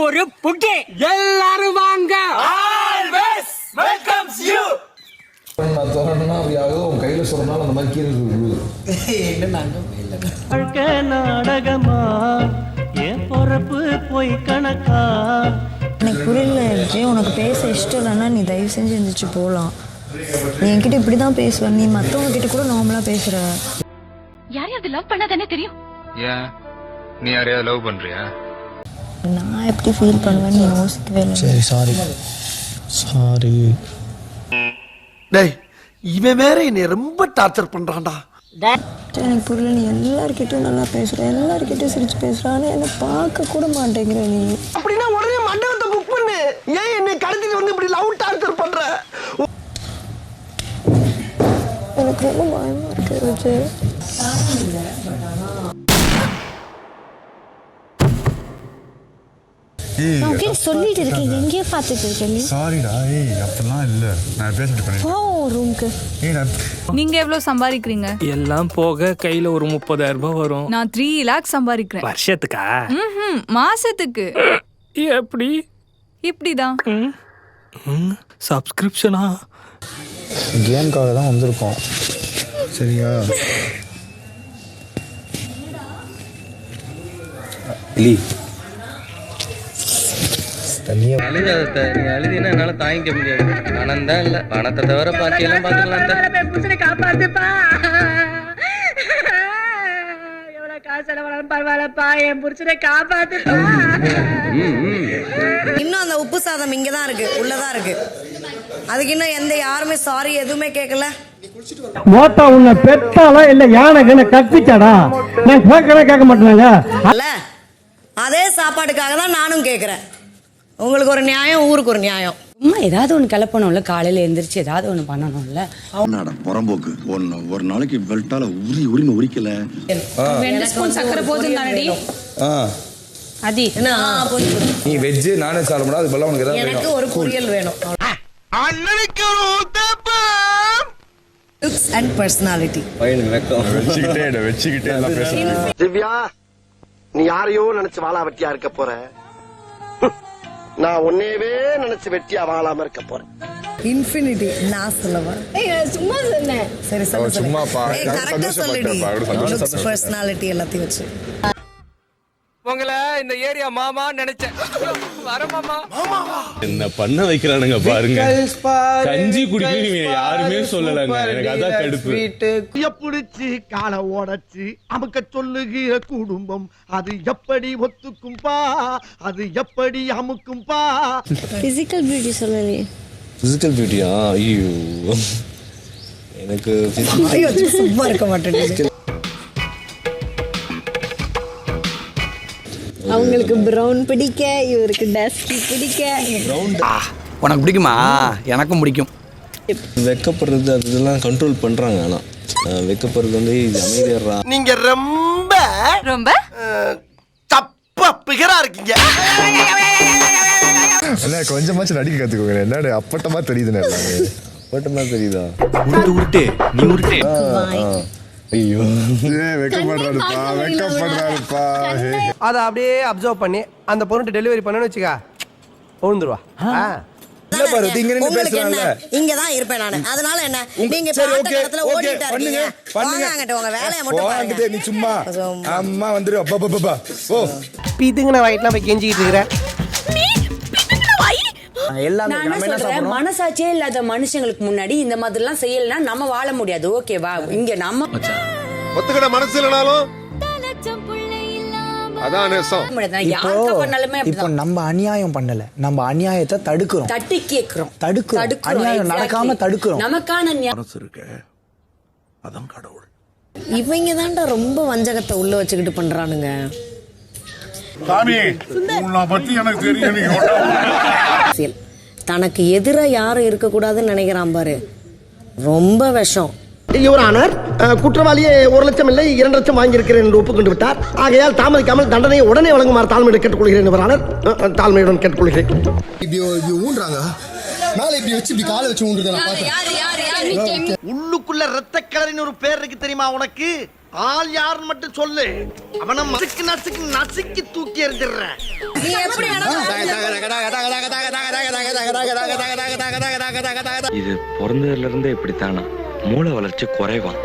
ஒரு புட்டி எல்லாரும் வாங்க. Always welcomes you. நான் தோறனா அப்படியாவது உன் கையில சொல்றனால அந்த மாதிரி கீழே விழுது. என்ன நாங்க வாழ்க்கை நாடகமா என் பொறப்பு போய் கணக்கா. எனக்கு புரியல விஜய், உனக்கு பேச இஷ்டம் இல்லைன்னா நீ தயவு செஞ்சு இருந்துச்சு போகலாம். நீ என்கிட்ட இப்படி தான் பேசுவ, நீ மற்றவங்க கிட்ட கூட நார்மலாக பேசுற. யாரையாவது லவ் பண்ணாதானே தெரியும். ஏன் நீ யாரையாவது லவ் பண்றியா? நான் எப்படி ஃபீல் பண்ணுவேன்னு நீ யோசிக்கவே இல்லை. சரி சாரி டேய் இவன் வேற என்னை ரொம்ப டார்ச்சர் பண்றான்டா. எனக்கு புரியல, நீ எல்லார்கிட்டயும் நல்லா பேசுற, எல்லார்கிட்டயும் சிரிச்சு பேசுறான்னு என்ன பார்க்க கூட மாட்டேங்கிற நீ. அப்படின்னா உடனே மண்டபத்தை புக் பண்ணு. ஏன் என்னை கடத்திட்டு வந்து இப்படி லவ் டார்ச்சர் பண்ற? எனக்கு ரொம்ப பயமா இருக்கு விஜய். சொல்லிட்டு இருக்கேன், எங்கேயோ பார்த்துட்டு இருக்கேன். சாரிடா, அப்படிலாம் இல்ல, நான் பேசிட்டு பண்ணேன் ரூம்க்கு. நீங்க எவ்வளவு சம்பாதிக்கிறீங்க? எல்லாம் போக கையில ஒரு 30,000 ரூபாய் வரும். நான் 3 lakhs சம்பாதிக்கிறேன். வருஷத்துக்கா? மாசத்துக்கு. எப்படி? இப்படிதான். சப்ஸ்கிரிப்ஷனா? கேம்காக தான் வந்திருக்கோம், சரியா? அழுதினா என்னால தாங்கிக்க முடியாது. பணம் தான் இல்ல, பணத்தை தவிர பாட்டியெல்லாம் பாத்துக்கலாம். புருஷனை காப்பாத்துப்பா. எவ்வளவு காசு செலவானாலும் பரவாயில்லப்பா, என் புருஷனை காப்பாத்துப்பா. இன்னும் அந்த உப்பு சாதம் இங்கதான் இருக்கு, உள்ளதான் இருக்கு. அதுக்கு இன்னும் எந்த யாருமே சாரி எதுவுமே கேட்கல. மோட்டா உன்னை பெத்தாலா இல்ல யானை கத்திச்சாடா? நான் கேட்க மாட்டேங்க. அதே சாப்பாட்டுக்காக தான் நானும் கேட்கறேன். உங்களுக்கு ஒரு நியாயம், ஊருக்கு ஒரு நியாயம். ஏதாவது ஒண்ணு கிளப்பணும்ல, காலையில எந்திரிச்சு ஏதாவது ஒண்ணு பண்ணணும்ல. புறம்போக்கு ஒரு நாளைக்கு பெல்ட்டால உரின்னு உரிக்கல. சக்கரை போதும் தானடி? அதி நீ வெஜ் நான்வெஜ் சாப்பிட முடியாது, அதுக்கு பதிலா உனக்கு ஏதாவது எனக்கு ஒரு பொரியல் வேணும். அண்ணனுக்கு லுக்ஸ் அண்ட் பர்சனாலிட்டி. வச்சுக்கிட்டே எல்லாம் பேசுறேன். திவ்யா, நீ யாரையோ நினைச்சு வாழா வெட்டியா இருக்க போற. நான் உன்னையவே நினைச்சு வெட்டியா வாழாம இருக்க போறேன். இன்ஃபினிட்டி நான் சொல்லவா? சும்மா சொன்னேன். சரி சொல்லு. சும்மாப்பா, கரெக்ட்டா சொல்லுடி. லுக்ஸ் பர்சனாலிட்டி எல்லாத்தையும் வச்சு உங்களை இந்த ஏரியா மாமா நினைச்சேன். வர மாமா. என்ன பண்ண வைக்கிறானுங்க பாருங்க. கஞ்சி குடிக்கிறீங்க யாருமே சொல்லலங்க, எனக்கு அதான் கடுப்பு. புடிச்சு காலை ஓடச்சு அமுக்க சொல்லுகிற குடும்பம் அது எப்படி ஒத்துக்கும்பா, அது எப்படி அமுக்கும்பா. பிசிக்கல் பியூட்டி சொல்லலே. பிசிக்கல் பியூட்டியா? ஐயோ, எனக்கு சும்மா இருக்க மாட்டேன். அவங்களுக்கு பிரவுன் பிடிக்க, இவருக்கு டஸ்கி பிடிக்க. உனக்கு பிடிக்குமா? எனக்கும் பிடிக்கும். வெக்கப்படுறது அதெல்லாம் கண்ட்ரோல் பண்றாங்க. ஆனா வெக்கப்படுறது வந்து அமைதியா. நீங்க ரொம்ப ரொம்ப தப்பா பிகரா இருக்கீங்க. கொஞ்சமாச்சும் நடிக்க கத்துக்கோங்க. என்னடா அப்பட்டமா தெரியுதுன்னு அப்பட்டமா தெரியுதா? உருட்டு நீ உருட்டு. ஐயோ, வெக்கப்படுறாருப்பா. அதை அப்படியே அப்சர்வ் பண்ணி அந்த பொருட்டு டெலிவரி பண்ணணும்னு வச்சுக்கா, விழுந்துருவா. உங்களுக்கு என்ன, இங்கதான் இருப்பேன் நானு. அதனால என்ன, நீங்க இடத்துல ஓடிட்டா இருக்கீங்க. வாங்கட்டு உங்க வேலையை மட்டும் நீ சும்மா அம்மா வந்துரு. அப்பா ஓ பீத்துங்க வயிற்றுலாம் போய் கெஞ்சிக்கிட்டு இருக்கிறேன். மனசாட்சியே இல்லாத மனுஷங்களுக்கு முன்னாடி இந்த மாதிரி எல்லாம் செய்யலன்னா நம்ம வாழ முடியாது. ஓகேவா? இங்க நம்ம ஒத்துக்கிட மனசு இல்லனாலும் அதான் நேசம். இப்போ நம்ம அநியாயம் பண்ணல, நம்ம அநியாயத்தை தடுக்கிறோம், தட்டி கேக்குறோம், தடுக்கிறோம். அநியாயம் நடக்காம தடுக்கிறோம். நமக்கான மனசு இருக்கு, அதான் கடவுள். இவங்க தான்டா ரொம்ப வஞ்சகத்தை உள்ள வச்சுக்கிட்டு பண்றானுங்க. தனக்கு எதிரா யாரும் இருக்க கூடாதுன்னு நினைக்கிறான் பாரு, ரொம்ப விஷம். யுவர் ஆனர், குற்றவாளியே 1 லட்சம் இல்லை 2 லட்சம் வாங்கியிருக்கிறேன் என்று ஒப்புக்கொண்டு விட்டார். ஆகையால் தாமதிக்காமல் தண்டனையை உடனே வழங்குமாறு தாழ்மையுடன் கேட்டுக்கொள்கிறேன். யுவர் ஆனர், தாழ்மையுடன் கேட்டுக்கொள்கிறேன். ஊன்றாங்க மேல இப்படி வச்சு இப்படி காலை வச்சு ஊன்றது நான் பார்த்தேன். உள்ளுக்குள்ள ரத்த கலரின்னு ஒரு பேர் இருக்கு தெரியுமா உனக்கு? ஆள் யாருன்னு மட்டும் சொல்லு. அவனை நசுக்கு நசுக்கு நசுக்கி தூக்கி எறிஞ்சிடுறேன். நீ எப்படி இது பிறந்ததுல இருந்தே இப்படித்தானா? மூளை வளர்ச்சி குறைவான்.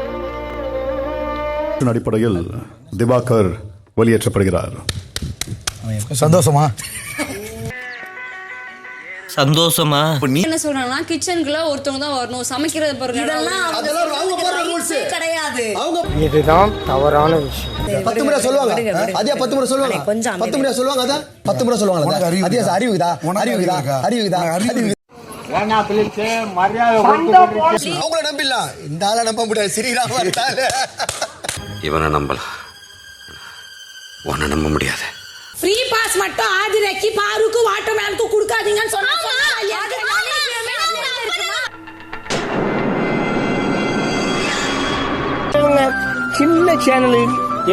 அடிப்படையில் திவாகர் வெளியேற்றப்படுகிறார். சந்தோஷமா சந்தோஷமா? என்ன சொல்றாங்கன்னா கிச்சனுக்குள்ள ஒருத்தவங்க தான் வரணும், சமைக்கிறது பாருங்க. கிடையாது. இதுதான் தவறான விஷயம். 10 முறை சொல்லுவாங்க. அதே 10 முறை சொல்லுவாங்க. 10 முறை சொல்லுவாங்க. அத 10 முறை சொல்லுவாங்க. அதே அறிவுதா அவங்கள நம்பிடலாம். இந்த ஆளை நம்ப முடியாது. ஸ்ரீராம் இவனை நம்பலாம், உன்னை நம்ப முடியாது. ஃப்ரீ பாஸ் மட்டும் ஆதிரைக்கு பாருக்கு வாட்டர் மேனுக்கு கொடுக்காதீங்கன்னு சொன்னா சின்ன சேனலு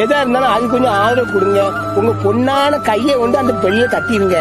எதா இருந்தாலும் அது கொஞ்சம் ஆதரவு கொடுங்க. உங்க பொண்ணான கையை கொண்டு அந்த பெண்ணில் தட்டிடுங்க.